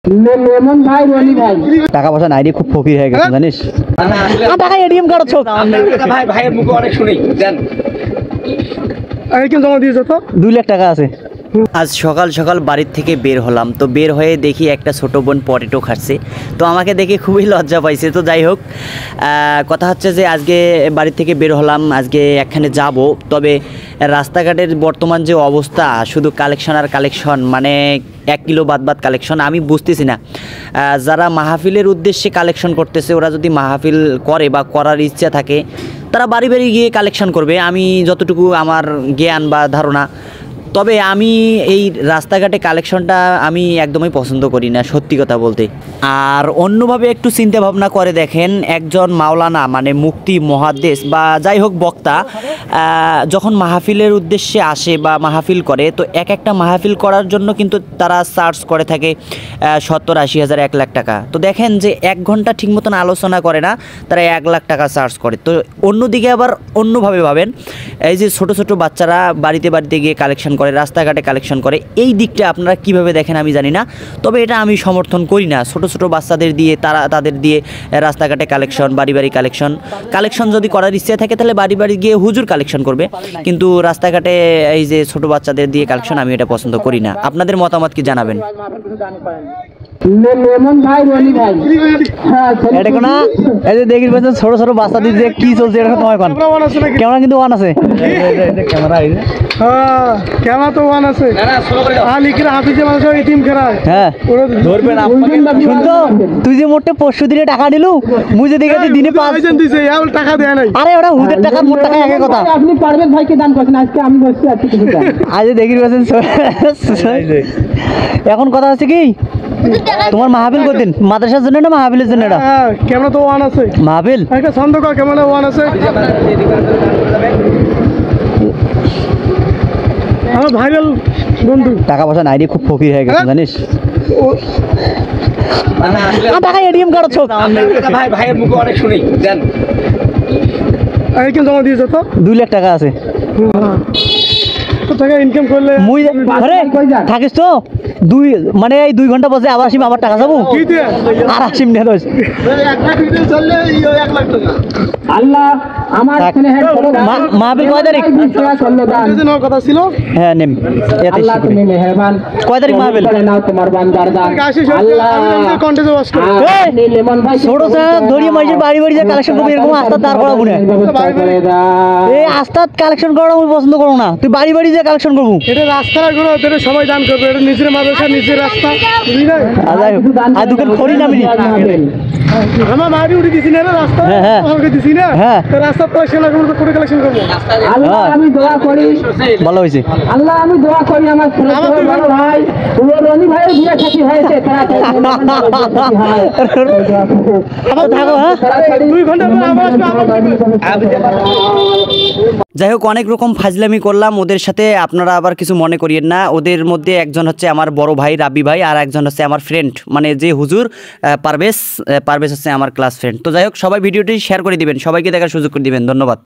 Lemon ভাই রনি ভাই টাকা পয়সা নাই রে, খুব ফকির হয়ে গেছে জানিস। টাকা এটিএম কার্ড ছোট ভাই ভাইয়ের মুখে অনেক শুনি জান। কেন জমা দিয়েছো তো? 2 লাখ টাকা আছে। আজ সকাল সকাল বাড়ির থেকে বের হলাম, তো বের হয়ে দেখি একটা ছোট বোন পটেটো খাচ্ছে, তো আমাকে দেখে খুবই লজ্জা পাইছে। তো যাই হোক, কথা হচ্ছে যে আজকে বাড়ির থেকে বের হলাম, আজকে একখানে যাব, তবে রাস্তাঘাটের বর্তমান যে অবস্থা, শুধু কালেকশন আর কালেকশন, মানে 1 কিলো বাদ কালেকশন। আমি বুঝতেছি না, যারা মাহফিলের উদ্দেশ্যে কালেকশন করতেছে, ওরা যদি মাহফিল করে বা করার ইচ্ছা থাকে, তারা বাড়ি বাড়ি গিয়ে কালেকশন করবে, আমি যতটুকু আমার জ্ঞান বা ধারণা। তবে আমি এই রাস্তাঘাটে কালেকশনটা আমি একদমই পছন্দ করি না, সত্যি কথা বলতে। আর অন্যভাবে একটু চিন্তা ভাবনা করে দেখেন, একজন মাওলানা মানে মুফতি মুহাদ্দিস বা যাই হোক বক্তা যখন মাহফিলের উদ্দেশ্যে আসে বা মাহফিল করে, তো একটা মাহফিল করার জন্য কিন্তু তারা চার্জ করে থাকে 70-80 হাজার 1 লাখ টাকা। তো দেখেন যে 1 ঘন্টা ঠিক মতন আলোচনা করে না, তারা 1 লাখ টাকা চার্জ করে। তো অন্যদিকে আবার অন্যভাবে ভাবেন, এই যে ছোট ছোট বাচ্চারা বাড়িতে বাড়িতে গিয়ে কালেকশন করে, রাস্তাঘাটে কালেকশন করে, এই দিকটা আপনারা কিভাবে দেখেন আমি জানি না, তবে এটা আমি সমর্থন করি না। ছোট ছোট বাচ্চাদের দিয়ে, তাদের দিয়ে রাস্তাঘাটে কালেকশন, বাড়ি বাড়ি কালেকশন যদি করার ইচ্ছে থাকে তাহলে বাড়ি বাড়ি গিয়ে হুজুর কালেকশন করবে, কিন্তু রাস্তাঘাটে এই যে ছোট বাচ্চাদের দিয়ে কালেকশন, আমি এটা পছন্দ করি না। আপনাদের মতামত কি জানাবেন? লেমন ভাই রনি ভাই এটা কোনা এই যে দেখির পেছনে ছোট ছোট বাচ্চাদের দিয়ে কি চলছে, এটা তোমার কোন ক্যামেরা কিন্তু ওয়ান আছে, ক্যামেরা এই যে হ্যাঁ ক্যামেরা তো ওয়ান আছে। লিখিরা হাফিজে মানুষ টিম খেলায়, হ্যাঁ ধরবেন আপনাকে। শুনতো তুই যে মোটে 500 দিনে টাকা দিলু, মুই যে দেখে দিনে 5 দিছে টাকা দেয় নাই। আরে ওটা হুদের টাকা মোট টাকা একই কথা। আপনি পারবেন ভাইকে দান করছেন, আজকে আমি বসছি আছি কিছু আজ দেখির পেছনে এখন কথা হচ্ছে কি, তোমার মাহফিল করতেন মাদ্রাসার জন্য না মাহফিলের জন্য? এটা ক্যামেরা তো ওয়ান আছে, মাহফিল একটা সন্দেহ ক্যামেরা ওয়ান আছে। আমার ভাইরাল বন্ধু টাকা পয়সা নাই রে, খুব ফকির হয়ে গেছে জানিস। টাকা এটিএম কার্ড ছোট ভাই ভাইয়ের মুখে অনেক শুনি জান। কেন জমা দিয়েছো তো? 2 লাখ টাকা আছে। টাকা ইনকাম করলে মুই আরে থাকিস তো মানে এই 2 ঘন্টা বসে আবার আসিম, আবার টাকা যাবো আর আসিম না দোষ। আল্লাহ আমার মাহফিল কয় তারিখ? কথা ছিল, হ্যাঁ নেম আল্লাহ তুমি মেহেরবান। কয় তারিখ মাহফিল? নাও তোমার বান্দার দান। আল্লাহ লেমন ভাই ছোট ধরিয়ে মাইজের বাড়ি বাড়ি যা কালেকশন করবি, এরকম আস্তাদ দাঁড় করাবো না। এই আস্তাদ কালেকশন করা আমি পছন্দ করবো না, তুই বাড়ি বাড়ি যা কালেকশন করবো। এটা রাস্তার গুলো সবাই দান করবে, এটা নিজের মাদ্রাসা নিজের রাস্তা, বুঝলি না? আর দোকান খড়ি নামিনি আমার মারি উঠে দিছি না রাস্তা, আমাকে দিছি না রাস্তা পয়সা না করে কালেকশন করবো। আল্লাহ আমি দোয়া করি, ভালো হয়েছে। আল্লাহ আমি দোয়া করি আমার বড় ভাই রনি ভাইয়ের বিয়ে সাথী হয়েছে, যাই হোক, অনেক রকম ফাজলামি করলাম ওদের সাথে, আপনারা আবার কিছু মনে করিয়েন না। ওদের মধ্যে একজন হচ্ছে আমার বড় ভাই রাব্বি ভাই, আর একজন হচ্ছে আমার ফ্রেন্ড, মানে যে হুজুর পারভেজ হচ্ছে আমার ক্লাস ফ্রেন্ড। তো যাই হোক, সবাই ভিডিওটি শেয়ার করে দিবেন, সবাইকে দেখার সুযোগ করে দিবেন। ধন্যবাদ।